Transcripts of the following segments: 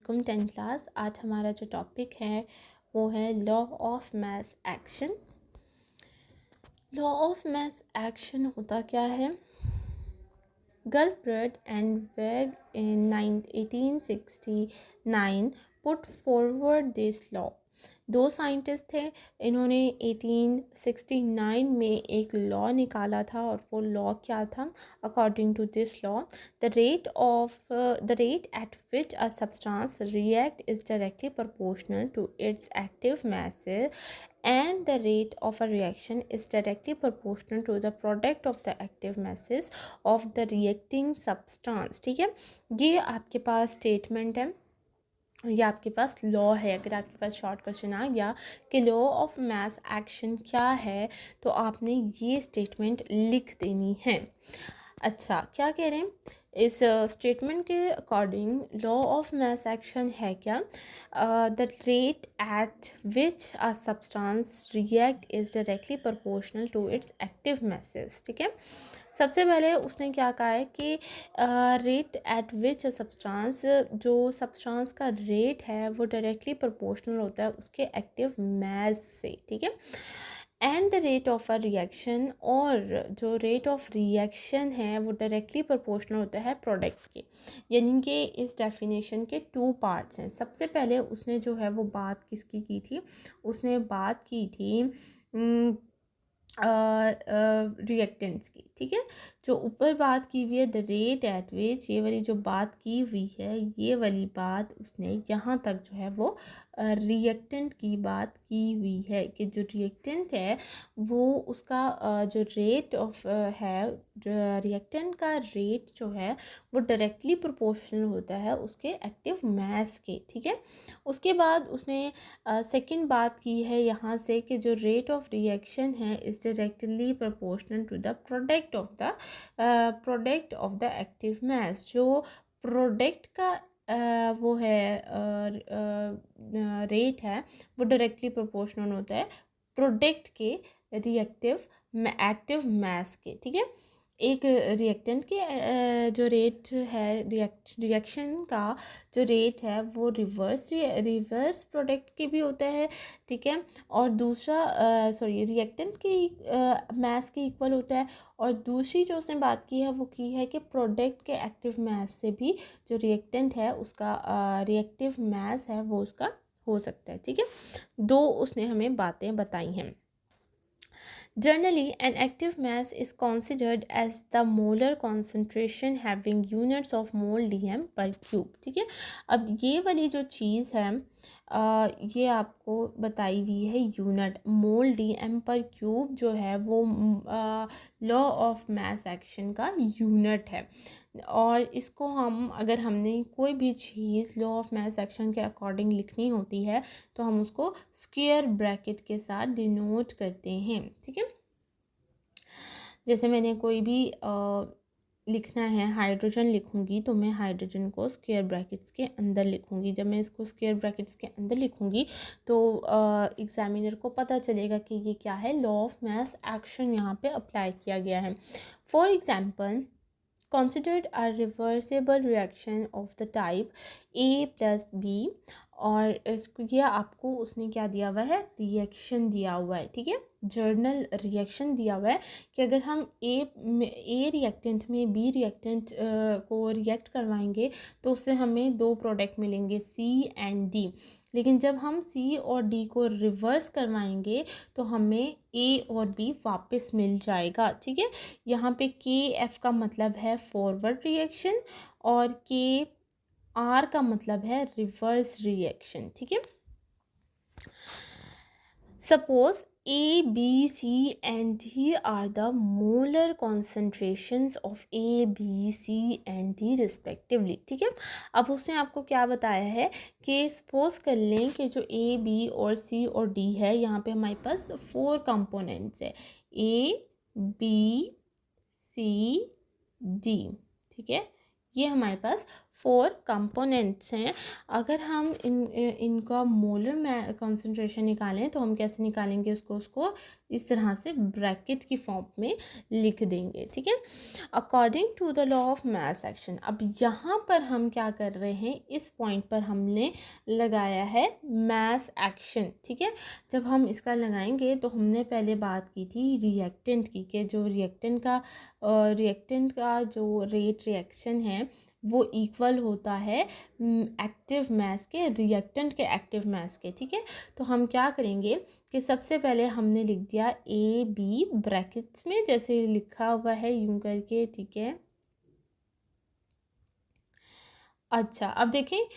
Welcome 10th class. आज हमारा जो टॉपिक है वो है law of mass action. Law of mass action होता क्या है? गलब्रेट एंड वेग इन 1869 पुट फॉरवर्ड दिस लॉ। दो साइंटिस्ट थे, इन्होंने 1869 में एक लॉ निकाला था और वो लॉ क्या था? According to this law, the rate at which a substance react is directly proportional to its active masses and the rate of a reaction is directly proportional to the product of the active masses of the reacting substance। ठीक है, ये आपके पास statement है, ये आपके पास law है। अगर आपके पास शॉर्ट क्वेश्चन आ गया कि लॉ ऑफ मास एक्शन क्या है, तो आपने ये स्टेटमेंट लिख देनी है। अच्छा, क्या कह रहे हैं इस स्टेटमेंट के according? Law of mass action है क्या? The rate at which a substance react is directly proportional to its active masses। ठीक है, सबसे पहले उसने क्या कहा है कि रेट एट विच सब्सटेंस, जो सब्सटेंस का रेट है वो डायरेक्टली प्रोपोर्शनल होता है उसके एक्टिव मास से। ठीक है, and the rate of a reaction, और जो रेट ऑफ रिएक्शन है वो डायरेक्टली प्रोपोर्शनल होता है प्रोडक्ट के। यानी कि इस डेफिनेशन के टू पार्ट्स हैं। सबसे पहले उसने जो है वो बात किसकी की थी? उसने बात की थी रिएक्टेंट्स की। ठीक है, जो ऊपर बात की हुई है द रेट एट विच, ये वाली जो बात की हुई है, ये वाली बात उसने यहाँ तक जो है वो रिएक्टेंट की बात की हुई है कि जो रिएक्टेंट है वो उसका जो रेट ऑफ है, रिएक्टेंट का रेट जो है वो डायरेक्टली प्रोपोर्शनल होता है उसके एक्टिव मास के। ठीक है, उसके बाद उसने सेकंड बात की है यहाँ से कि जो रेट ऑफ रिएक्शन है is directly proportional to the product of the active mass. जो प्रोडक्ट का वो है रेट है वो डायरेक्टली प्रोपोर्शनल होता है प्रोडक्ट के रिएक्टिव एक्टिव मास के। ठीक है, एक रिएक्टेंट के जो रेट है, रिएक्शन का जो रेट है वो रिवर्स प्रोडक्ट के भी होता है। ठीक है, और दूसरा रिएक्टेंट की मास के इक्वल होता है। और दूसरी जो उसने बात की है वो की है कि प्रोडक्ट के एक्टिव मास से भी जो रिएक्टेंट है उसका रिएक्टिव मास है वो उसका हो सकता है। ठीक है, दो उसने हमें बातें बताई हैं। Generally, an active mass is considered as the molar concentration having units of mole dm per cube। ठीक है, अब ये वाली जो चीज़ है ये आपको बताई हुई है यूनिट, मोल dm पर क्यूब जो है वो लॉ ऑफ मास एक्शन का यूनिट है। और इसको हम, अगर हमने कोई भी चीज़ लॉ ऑफ मास एक्शन के अकॉर्डिंग लिखनी होती है तो हम उसको स्क्वायर ब्रैकेट के साथ डिनोट करते हैं। ठीक है, जैसे मैंने कोई भी लिखना है, हाइड्रोजन लिखूंगी तो मैं हाइड्रोजन को स्क्वायर ब्रैकेट्स के अंदर लिखूंगी। जब मैं इसको स्क्वायर ब्रैकेट्स के अंदर लिखूंगी तो एग्जामिनर को पता चलेगा कि ये क्या है, लॉ ऑफ मास एक्शन यहाँ पे अप्लाई किया गया है। For example, considered a reversible reaction of the type A plus B, और इसको ये आपको उसने क्या दिया हुआ है, रिएक्शन दिया हुआ है। ठीक है, जर्नल रिएक्शन दिया हुआ है कि अगर हम ए रिएक्टेंट में बी रिएक्टेंट को रिएक्ट करवाएंगे तो उससे हमें दो प्रोडक्ट मिलेंगे, सी एंड डी। लेकिन जब हम सी और डी को रिवर्स करवाएंगे तो हमें ए और बी वापस मिल जाएगा। ठीक है, यहाँ पे के एफ का मतलब है फॉरवर्ड रिएक्शन और के आर का मतलब है रिवर्स रिएक्शन। ठीक है, suppose A, B, C and D are the molar concentrations of A, B, C and D respectively। ठीक है, अब उसने आपको क्या बताया है कि सपोज कर लें कि जो A, B और C और D है, यहाँ पे हमारे पास 4 कंपोनेंट्स है, A, B, C, D। ठीक है, ये हमारे पास 4 कंपोनेंट्स हैं। अगर हम इनका मोलर कॉन्सेंट्रेशन निकालें तो हम कैसे निकालेंगे उसको इस तरह से ब्रैकेट की फॉर्म में लिख देंगे, ठीक है। According to the law of mass action, अब यहाँ पर हम क्या कर रहे हैं, इस पॉइंट पर हमने लगाया है मास एक्शन, ठीक है। जब हम इसका लगाएंगे तो हमने पहले बात की थी रिएक्टेंट की, कि जो रिएक्टेंट का जो रेट रिएक्शन है वो इक्वल होता है एक्टिव मास के रिएक्टेंट के एक्टिव मास के, ठीक है। तो हम क्या करेंगे कि सबसे पहले हमने लिख दिया ए बी ब्रैकेट्स में, जैसे लिखा हुआ है यूं करके, ठीक है। अच्छा, अब देखें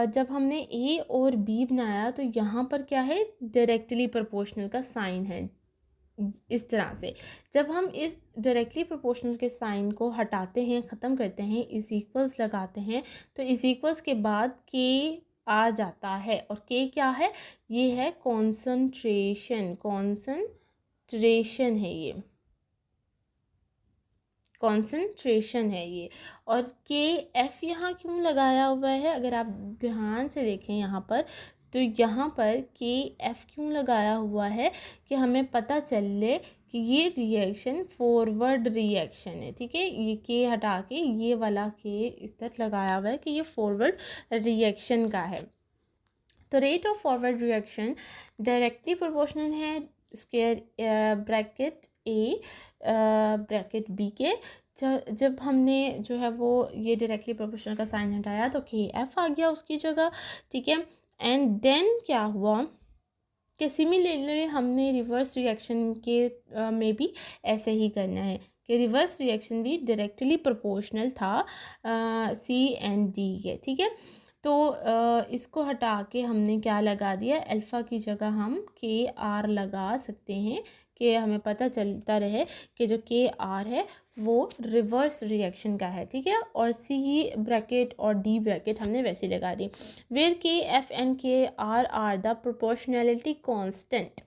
जब हमने ए और बी बनाया तो यहाँ पर क्या है, डायरेक्टली प्रोपोर्शनल का साइन है इस तरह से। जब हम इस डायरेक्टली प्रोपोर्शनल के साइन को हटाते हैं, ख़त्म करते हैं, इज इक्वल्स लगाते हैं, तो इज इक्वल्स के बाद के आ जाता है, और के क्या है, ये है कॉन्सन्ट्रेशन है, ये कॉन्सेंट्रेशन है ये। और के एफ यहाँ क्यों लगाया हुआ है, अगर आप ध्यान से देखें यहाँ पर, तो यहाँ पर के एफ क्यों लगाया हुआ है कि हमें पता चले कि ये रिएक्शन फॉरवर्ड रिएक्शन है, ठीक है। ये के हटा के ये वाला के इस तरह लगाया हुआ है कि ये फॉरवर्ड रिएक्शन का है। तो rate of forward reaction directly proportional है square bracket A bracket B के। जब हमने जो है वो ये डायरेक्टली प्रोपोर्शनल का साइन हटाया तो के एफ आ गया उसकी जगह, ठीक है। एंड देन क्या हुआ कि सिमिलरली हमने रिवर्स रिएक्शन के में भी ऐसे ही करना है कि रिवर्स रिएक्शन भी डायरेक्टली प्रोपोर्शनल था सी एंड डी के, ठीक है। तो इसको हटा के हमने क्या लगा दिया, अल्फ़ा की जगह हम के आर लगा सकते हैं कि हमें पता चलता रहे कि जो के आर है वो रिवर्स रिएक्शन का है, ठीक है। और सी ब्रैकेट और डी ब्रैकेट हमने वैसे लगा दी। वेयर के एफ एंड के आर द प्रोपोर्शनैलिटी कांस्टेंट।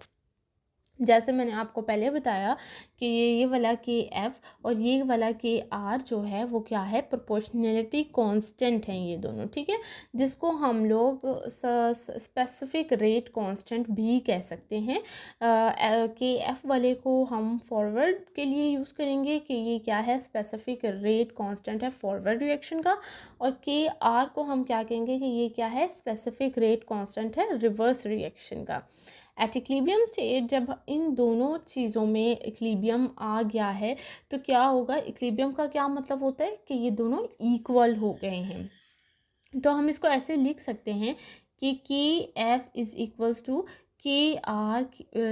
जैसे मैंने आपको पहले बताया कि ये वाला के एफ और ये वाला के आर जो है वो क्या है, प्रोपोर्शनैलिटी कांस्टेंट हैं ये दोनों, ठीक है। जिसको हम लोग स्पेसिफिक रेट कांस्टेंट भी कह सकते हैं। के एफ वाले को हम फॉरवर्ड के लिए यूज़ करेंगे कि ये क्या है, स्पेसिफिक रेट कांस्टेंट है फॉरवर्ड रिएक्शन का, और के आर को हम क्या कहेंगे कि ये क्या है, स्पेसिफिक रेट कांस्टेंट है रिवर्स रिएक्शन का। एट इक्विलिब्रियम स्टेट जब इन दोनों चीज़ों में इक्विलिब्रियम आ गया है तो क्या होगा, इक्विलिब्रियम का क्या मतलब होता है कि ये दोनों इक्वल हो गए हैं। तो हम इसको ऐसे लिख सकते हैं कि के एफ इज़ इक्वल्स टू के आर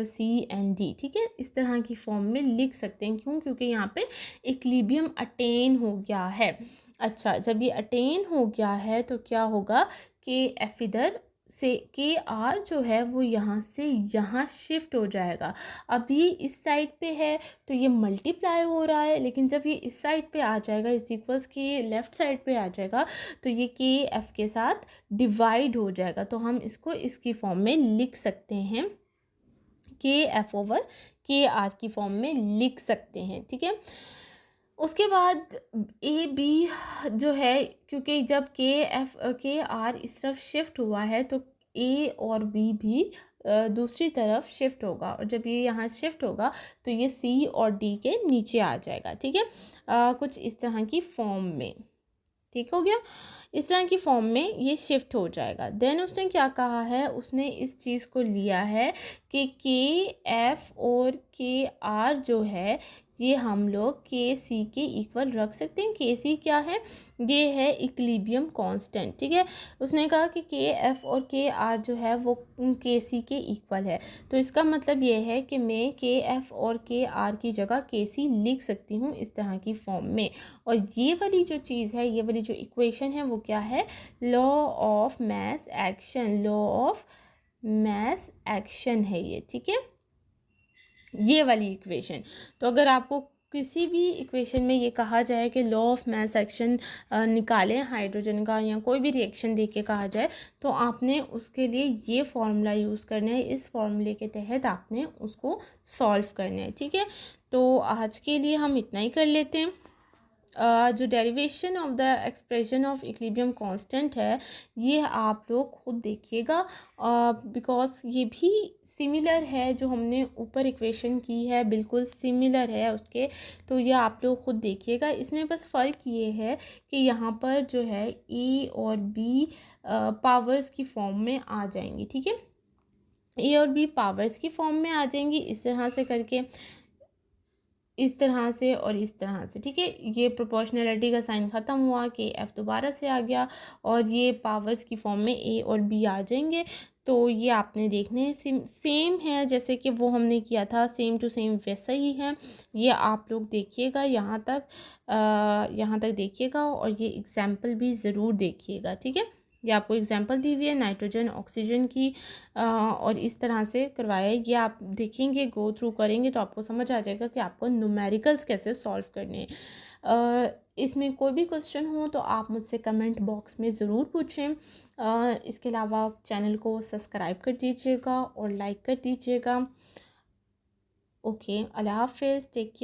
सी एंड डी, ठीक है। इस तरह की फॉर्म में लिख सकते हैं, क्यों, क्योंकि यहाँ पे इक्विलिब्रियम अटेन हो गया है। अच्छा, जब ये अटेन हो गया है तो क्या होगा कि एफ इधर से के आर जो है वो यहाँ से यहाँ शिफ्ट हो जाएगा। अब ये इस साइड पे है तो ये मल्टीप्लाई हो रहा है, लेकिन जब ये इस साइड पे आ जाएगा, इस इक्वल्स के लेफ़्ट साइड पे आ जाएगा, तो ये के एफ के साथ डिवाइड हो जाएगा। तो हम इसको इसकी फॉर्म में लिख सकते हैं, के एफ ओवर के आर की फॉर्म में लिख सकते हैं, ठीक है। उसके बाद ए बी जो है, क्योंकि जब के आर इस तरफ शिफ्ट हुआ है तो ए और बी भी दूसरी तरफ शिफ्ट होगा, और जब ये यहाँ शिफ्ट होगा तो ये सी और डी के नीचे आ जाएगा, ठीक है। कुछ इस तरह की फॉर्म में, ठीक हो गया, इस तरह की फॉर्म में ये शिफ्ट हो जाएगा। देन उसने क्या कहा है, उसने इस चीज़ को लिया है कि के एफ और के आर जो है ये हम लोग के सी के इक्वल रख सकते हैं। के सी क्या है, ये है इक्विलिब्रियम कांस्टेंट, ठीक है। उसने कहा कि के एफ और के आर जो है वो के सी के इक्वल है, तो इसका मतलब ये है कि मैं के एफ और के आर की जगह के सी लिख सकती हूँ इस तरह की फॉर्म में। और ये वाली जो चीज़ है, ये वाली जो इक्वेशन है वो क्या है, law of mass action, law of mass action है ये, ठीक है, ये वाली इक्वेशन। तो अगर आपको किसी भी इक्वेशन में ये कहा जाए कि लॉ ऑफ मास एक्शन निकालें हाइड्रोजन का, या कोई भी रिएक्शन दे के कहा जाए, तो आपने उसके लिए ये फार्मूला यूज़ करना है, इस फार्मूले के तहत आपने उसको सॉल्व करना है, ठीक है। तो आज के लिए हम इतना ही कर लेते हैं। जो derivation of the expression of equilibrium constant है ये आप लोग खुद देखिएगा, बिकॉज ये भी सिमिलर है जो हमने ऊपर इक्वेशन की है, बिल्कुल सिमिलर है उसके। तो ये आप लोग खुद देखिएगा। इसमें बस फ़र्क ये है कि यहाँ पर जो है ए और बी पावर्स की फॉर्म में आ जाएंगी, ठीक है। ए और बी पावर्स की फॉर्म में आ जाएंगी इस तरह से करके, इस तरह से और इस तरह से, ठीक है। ये प्रोपोर्शनलिटी का साइन ख़त्म हुआ कि एफ़ दोबारा से आ गया और ये पावर्स की फॉर्म में ए और बी आ जाएंगे। तो ये आपने देखने सेम है जैसे कि वो हमने किया था, सेम टू सेम वैसा ही है। ये आप लोग देखिएगा यहाँ तक देखिएगा और ये एग्जाम्पल भी ज़रूर देखिएगा, ठीक है। ये आपको एग्जांपल दी हुई है नाइट्रोजन ऑक्सीजन की, और इस तरह से करवाया है। ये आप देखेंगे, गो थ्रू करेंगे तो आपको समझ आ जाएगा कि आपको न्यूमेरिकल्स कैसे सॉल्व करने हैं। इसमें कोई भी क्वेश्चन हो तो आप मुझसे कमेंट बॉक्स में ज़रूर पूछें। इसके अलावा चैनल को सब्सक्राइब कर दीजिएगा और लाइक कर दीजिएगा। ओके, अल्लाह हाफिज़, टेक केयर।